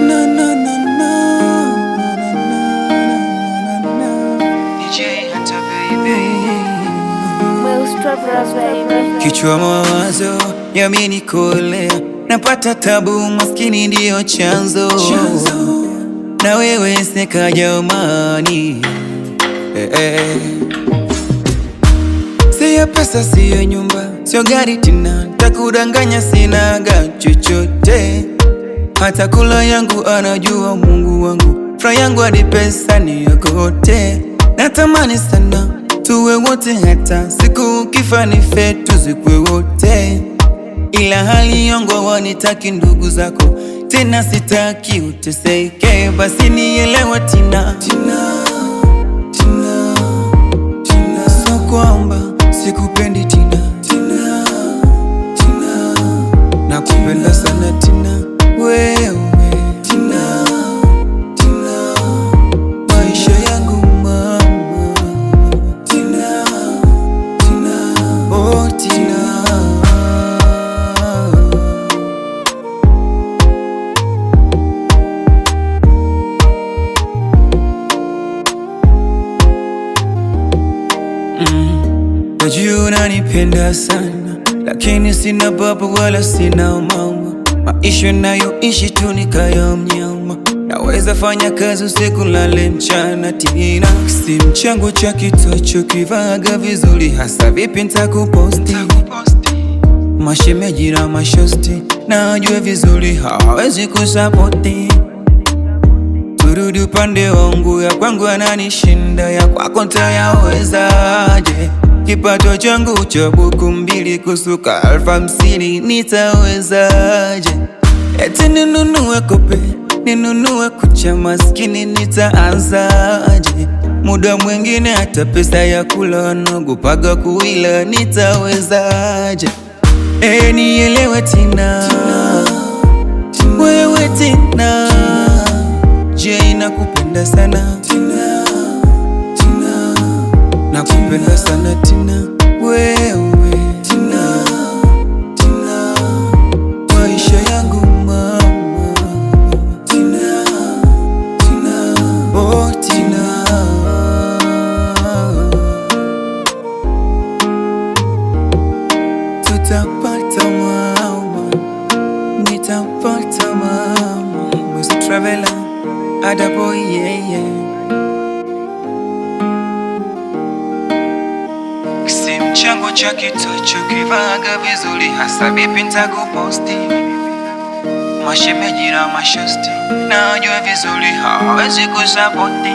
Na na na na. DJ hata baby. Kichwa mawazo yamenikolea, napata tabu, maskini ndio chanzo. Na wewe sikaja umani Siyo pesa, siyo nyumba, siyo gari tena, takudanganya sinaga chochote. Hata kula yangu anajua Mungu wangu, fra yangu hadi pesa ni yokote. Natamani sana tuwe wote, hata siku ukifa nife tuzikwe wote. Ila hali yangu wanitaki ndugu zako, tena sitaki uteseke. Basi nielewa Tina, so kwamba sikupendi Tina, nakupenda sana Tina, wewe Tina, maisha yangu mama, Tina, oh Tina. Najua unanipenda sana, lakini sina baba wala sina mama. Maisha nayoishi tu ni kaya mnyama, naweza fanya kazi usiku lale mchana. Tina, simu changu cha kitocho kivaga vizuri, hasa vipi nitakuposti? Mashemeji na mashosti najua vizuri hawawezi kusapoti. Turudi upande wangu, ya kwangu ananishinda, ya kwako nitayawezaje? Kipato changu cha buku mbili kusuka 50,000 nitawezaje? Eti ninunue kope, ninunue kucha, maskini nitaanzaje? Muda mwingine hata pesa ya kula naogopaga kuila, nitawezaje? Nielewe Tina, wewe Tina, je nakupenda sana Tina, nakupenda sana Tina, wewe Tina, maisha yangu mama, Tina, oh Tina. Tutapata mama, nitapata mama, Mr. Traveler, Ada boy, yeah, yeah. Simu changu cha kitocho kivaga vizuri, hasa vipi nitakuposti? Mashemeji na mashosti najua vizuri hawawezi kusapoti.